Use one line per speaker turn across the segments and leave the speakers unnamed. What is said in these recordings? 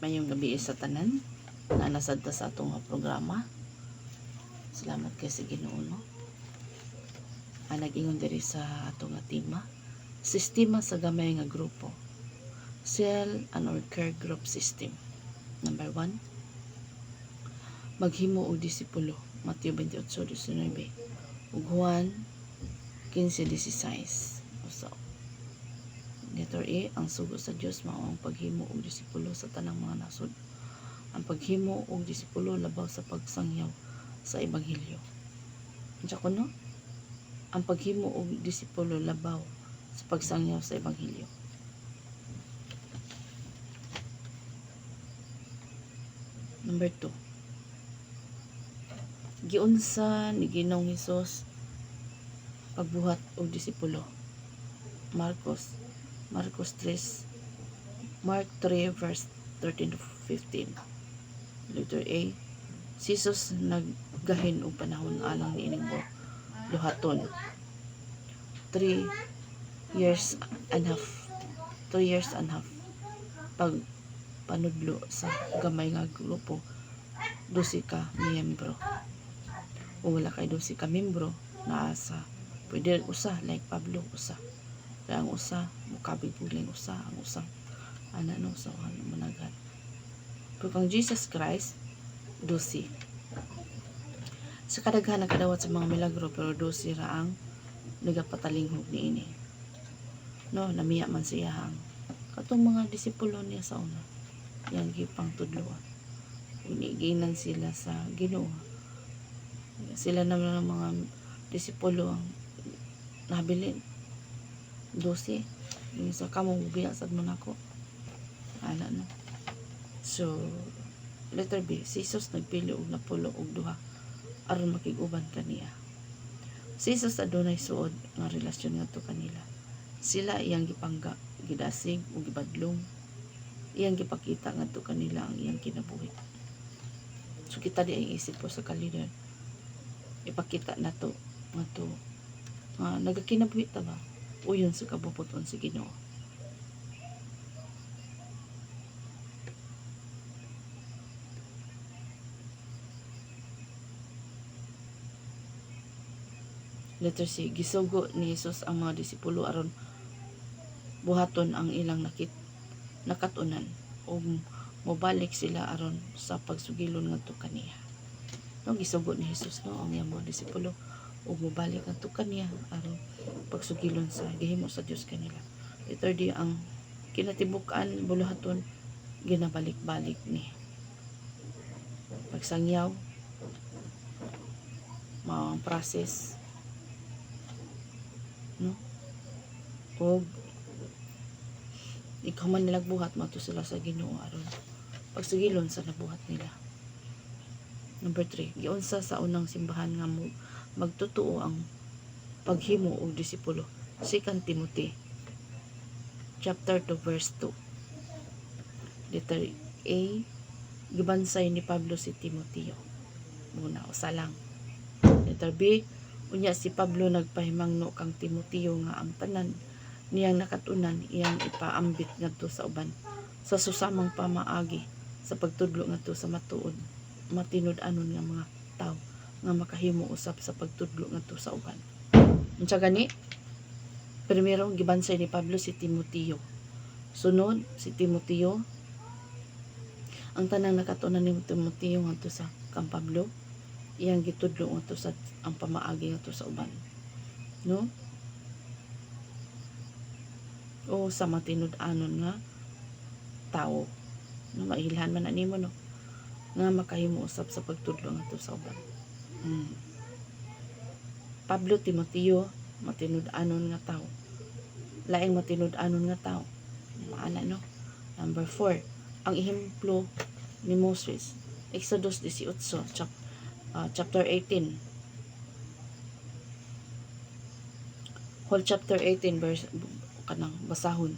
Mayong gabi sa tanan na nasad ta sa atong programa. Salamat kay sa Ginoo no. Nag-ingon diri sa atong tema, sistema sa gamay nga grupo. Cell and or care group system. Number 1, maghimo og disipulo. Mateo 28:19 ug Juan 15:16. So, letter A, ang sugo sa Dios mao ang paghimo og disipulo sa tanang mga nasod. Ang paghimo og disipulo labaw sa pagsangyaw sa ebanghelyo. Unsa kuno? Ang paghimo og disipulo labaw sa pagsangyaw sa ebanghelyo. Number 2, giunsa ni Ginoong Hesus pagbuhat og disipulo. Mark 3 verse 13 to 15. Letter A, si Jesus naggahin og panahon alang niining buhaton. 3 years and half pag panudlo sa gamay nga grupo, 12 ka miyembro. Kung wala kay 12 ka miyembro, naa sa pwede usa like Pablo usa. Kaya ang usa mukabig puling usa, ang usa sa managan. Pero kang Jesus Christ 12. Sa kadaghan nakadawat sa mga milagro pero 12 ra ang nagapatalingog niini. No, namiya man siya ang katong mga disipulo niya sa una. Yang gipang tudloan. Iniginan sila sa Ginoo. Sila naman ang mga disipulo ang nabilin. 12. Yung sa kamong biyasad mo nako. No. So, letter B, si Jesus nagpili og napulo og duha aron makig-uban kaniya. Si Jesus adunay suod nga relasyon ngadto kanila. Sila iyang gipangga, gidasig ug gibadlong. Iyang gipakita ngadto kanila ang iyang kinabuhi. So kita di ay isip po sa kalidad. Ipakita nato ngadto nagakinabuhi ta ba? Uyon sa kabubuton sa Ginoo. Letter C, gisugo ni Jesus ang mga disipulo aron buhaton ang ilang nakatunan o mobalik sila aron sa pagsugilon ngadto kaniya. No, gisugo ni Jesus no ang iyang mga disipulo o mobalik ngadto kaniya aron pagsugilon sa gihimo sa Dios kanila. Letter D, ang kinatibuk-an buluhaton ginabalik-balik ni pagsangyaw mao ang process no o ikaw man nilang buhat mato sila sa Ginoo aron pagsugilon sa nabuhat nila. Number 3, giunsa sa unang simbahan nga magtutuo ang paghimo og disipulo. 2 Timothy chapter 2 verse 2. Letter A, gibansay ni Pablo si Timoteo. Muna usa lang. Letter B, unya si Pablo nagpahimangno kang Timoteo nga ang tanan niyang nakatunan iyang ipaambit ngadto sa uban sa susamang pamaagi sa pagtudlo ngadto sa matinud-anon nga mga tawo nga makahimo usab sa pagtudlo ngadto sa uban. Unsa gani? Primero gibansay ni Pablo si Timoteo. Sunod si Timoteo, ang tanang nakatunan ni Timoteo ngadto sa kang Pablo, iyang gitudlo ngadto sa ang pamaagi ngadto sa uban. No? O sa matinud-anon nga tao. No, mailhan man na nimo no nga makahimo usab sa pagtudlo ngadto sa uban. Pablo, Timoteo, matinud-anon nga tao. Laing matinud-anon nga tao. Maala no. Number 4, ang ehemplo ni Moses. Exodus 18 chapter 18. Whole chapter 18 verse kanang basahon.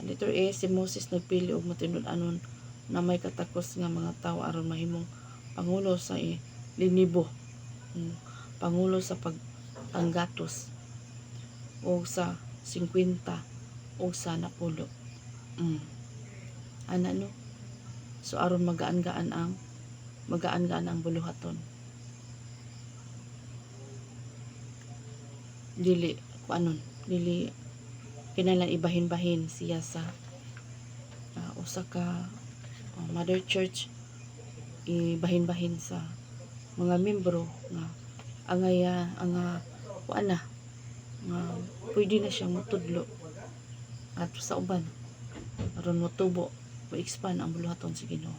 Letter A, si Moses nagpili og matinud-anon na may katakos nga mga tawo aron mahimong pangulo sa linibo, pangulo sa pagtanggatos o sa 50 o sa napulo. ana no. So aron magaan-gaan ang buluhaton. Dili kuanon, dili kinahanglan ibahin-bahin siya sa usa ka mother church, ibahin-bahin sa mga membro nga angaya kuan na nga pwede na siyang mutudlo at sa uban aron motubo o expand ang buluhaton sa Ginoo.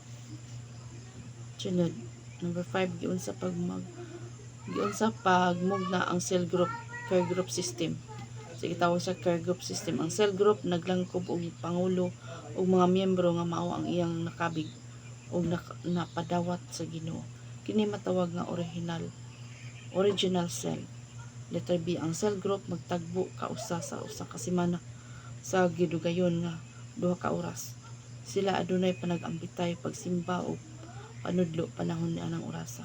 Sunod, number 5, giunsa pagmugna ang cell group, care group system. So gitawag sa care group system. Ang cell group naglangkob og pangulo ug mga miyembro nga mao ang iyang nakabig ug napadawat sa Ginoo. Kini matawag nga original cell. Letter B, ang cell group magtagbo kausa sa usa ka semana sa gidugayon nga 2 ka oras. Sila adunay panag-ambitay, pagsimba o panudlo panahon ni anang orasa.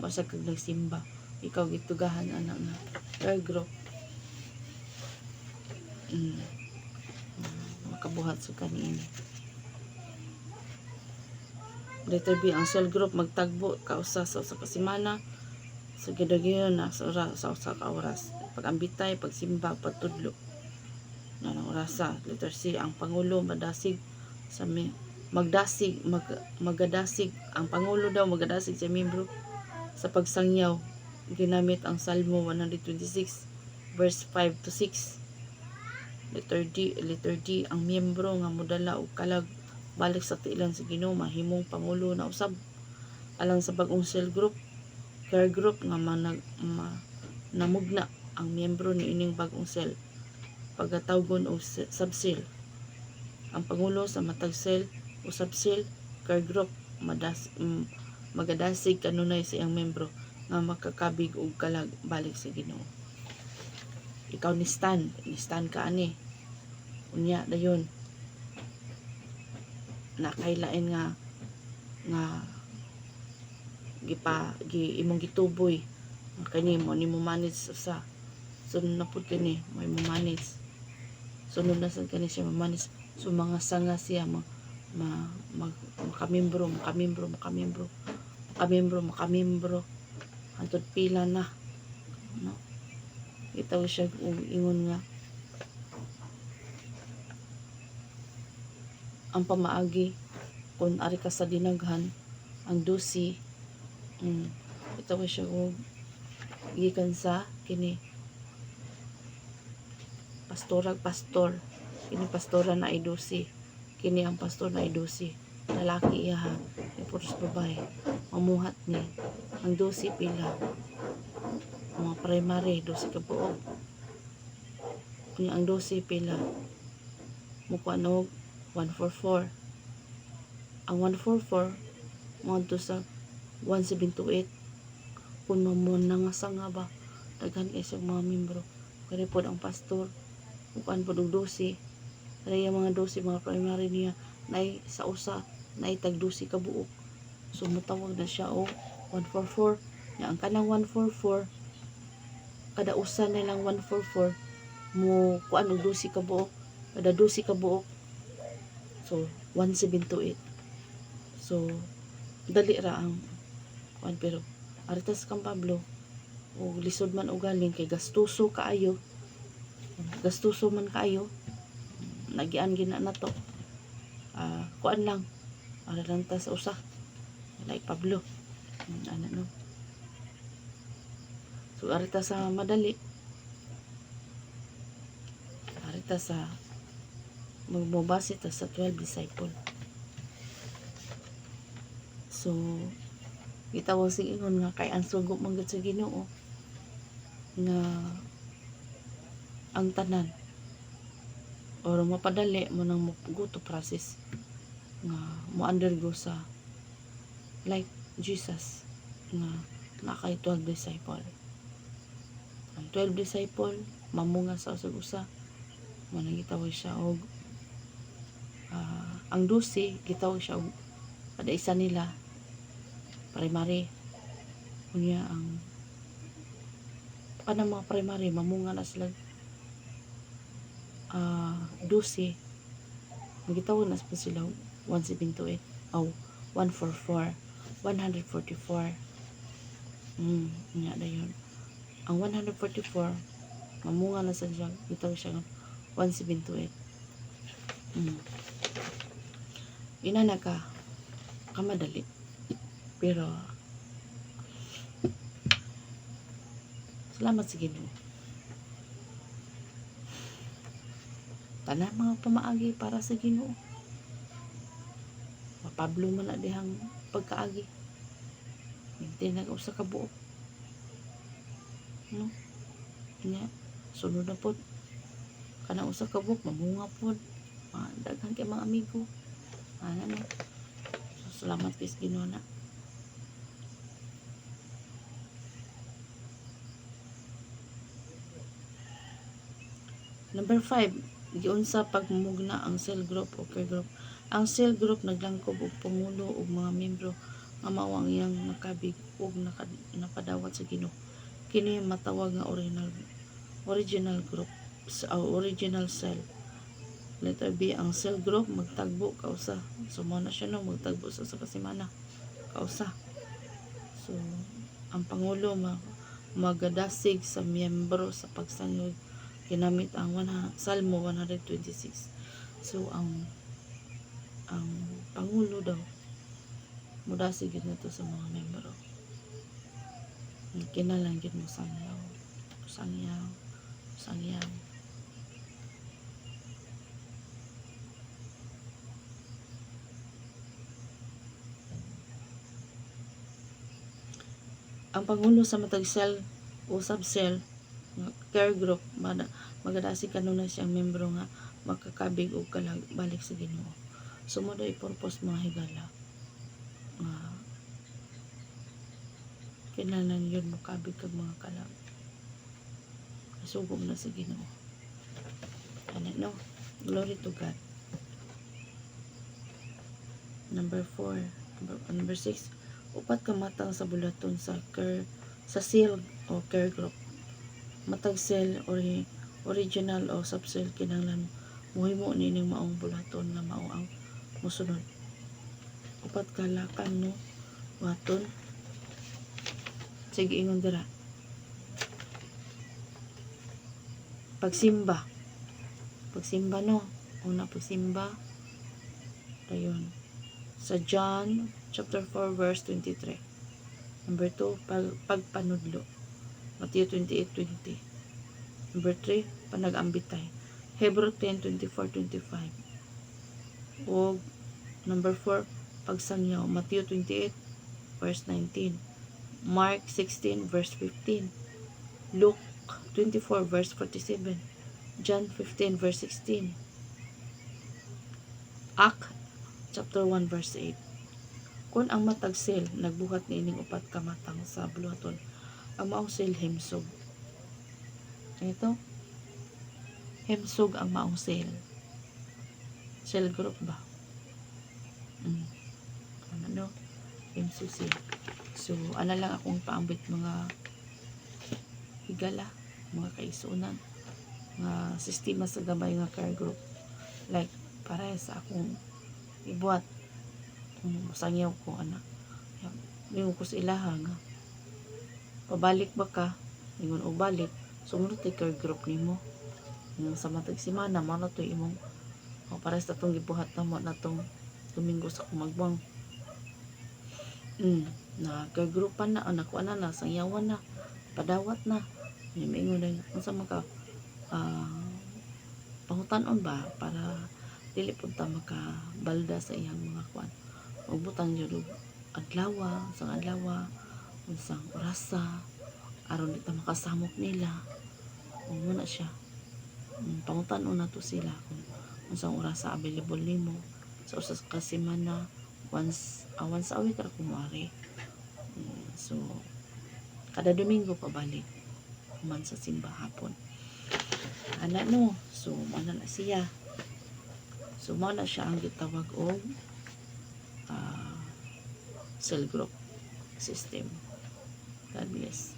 Basta kag nagsimba, ikaw gitugahan ana nga care group. Makabuhat sa kaniini. Letter B, ang cell group magtagbo kausa sa usa ka semana sa gidugayon na sa usa ka oras. Pag-ambitay, pagsimba, patudlo na ng orasa. Letter C, ang pangulo magadasig ang pangulo daw magadasig sa membro sa pagsangyaw ginamit ang Salmo 126 verse 5 to 6. Letter D, ang miyembro nga modala og kalag balik sa tiilan sa Ginoo mahimong pangulo na usab alang sa bag-ong cell group, care group nga namugna ang miyembro niining bag-ong cell pagkatawgon og subcell. Ang pangulo sa matag cell o subcell care group magadasig kanunay sa iyang membro nga makakabig og kalag balik sa Ginoo. Ikaw ni stand ka ani. Unya dayon nakailain nga imong gituboy kanimo nimo manage sa sunod na pud kani may mo manage sunod na sad kani siya manage so mga sanga siya makamimbro hantod pila na no itaw siya ingon nga ang pamaagi kung ari ka sa dinaghan ang dusi itaw siya gikan sa kini pastor kini pastora na idusi kini ang pastor na idusi lalaki iya ha puros babae mamuhat ni ang dusi pila mga primary dusi ka buok kunya ang dusi pila mukuha og 144 ang 144 mga to sa 1728 kung mamunangasa nga ba daghan kay sa mga membro kani pod ang pastor kuan pod og 12 kaya mga 12 mga primary niya nay sa usa nay tag 12 ka buok so mutawag na siya og 144 nya ang kanang 144 kada usa nilang 144 mo kuan og 12 ka buok kada 12 ka buok so 1728 so dali ra ang kuan pero aritas kang Pablo o lisod man og galing kay gastuso man kaayo nagian gina na to kuan lang para lang ta sa usa like Pablo ana no so arita sa madali arita sa magbabase ta sa 12 disciple so gitawag sig ingon nga kay ang sugo man gud sa Ginoo nga ang tanan or mapadali mo nang go to process nga mo undergo sa like Jesus nga nakay 12 disciple ang 12 disciple mamunga sa usag-usa mo nang gitawag siya og ang 12 gitawag siya og kada isa nila primary kunya ang kanang mga primary mamunga na sila 12 Magitawag na po sila 1728 o 144 144. Nga na yun. Ang 144 mamunga na sa siya, gitawag siya 1728. Ina na ka kamadali, pero salamat sa Ginoo. Tanan mga pamaagi para sa Ginoo. Mapablo man na dihang pagkaagi. Hindi na usa ka buok. No? Nya, sunod na pod. Kanang usa ka buok mamunga pod. Daghan kay mga amigo. Ano? So, salamat kay Ginoo na. Number 5, giunsa pagmumugna ang cell group o care group. Ang cell group naglangkob og pangulo ug mga miyembro nga mao ang iyang nakabig ug napadawat sa Ginoo. Kini matawag nga original group original cell. Letter B, ang cell group magtagbo kausa. So mo na siya no, magtagbo sa kasimana kausa. So ang pangulo magadasig sa miyembro sa pagsangyo ginamit ang Salmo 126. So ang pangulo daw mudasig gid nato sa mga miyembro. Kinalang gid mo sangyaw. Ang pangulo sa matag cell o sub-cell care group magadasig kanunay siyang membro nga makakabig og balik sa Ginoo. So mo daw i-purpose mga higala nga kinahanglan yun makabig kag mga kalag. Nasugom na sa Ginoo. Ano no? Glory to God. Number 4. Number 6. Upat ka matang sa bulaton sa cell o care group. Matag cell or original o subcell kinahanglan muhimo nining maong bulaton nga mao ang mosunod. Upat ka lakan no waton. Sige ingon dira. Pagsimba no. Una pagsimba. Dayon. Sa John chapter 4 verse 23. Number 2, pagpanudlo. Matthew 28:20. Number 3, panag-ambitay. Hebrew 10:24-25. O number 4, pagsangyaw. Matthew 28 verse 19. Mark 16 verse 15. Luke 24 verse 47. John 15 verse 16. Acts chapter 1 verse 8. Kung ang matag cell nagbuhat niining upat ka matang sa buluhaton, ang maong cell himsog. Ito, himsog ang maong cell. Cell group ba? Ano? Himsog cell. So, ano lang akong paambit mga higala, mga kaisunan, mga sistema sa gamay nga care group. Like, para sa akong ibuhat sangyaw ko anak mingon ko sa ilaha nga pabalik ba ka mingon o balik sumunod tay care group nimo yung sa matag simana mao na to imong para sa tong gibuhat na mo na tong Domingo sa kumagwang na care groupan na anak ko na sangyawan na padawat na mingon na unsa man ka pangutanon ba para dili punta makabalda sa iyang mga kwan magbutang jud adlaw unsang orasa aron dito makasamok nila muna siya pangutan-on na to sila kung unsang orasa available nimo sa usa ka semana once a week ra kumari so kada Domingo pabalik man sa simba hapon ana no so mana na siya so mao na siya ang gitawag og cell group system. God bless.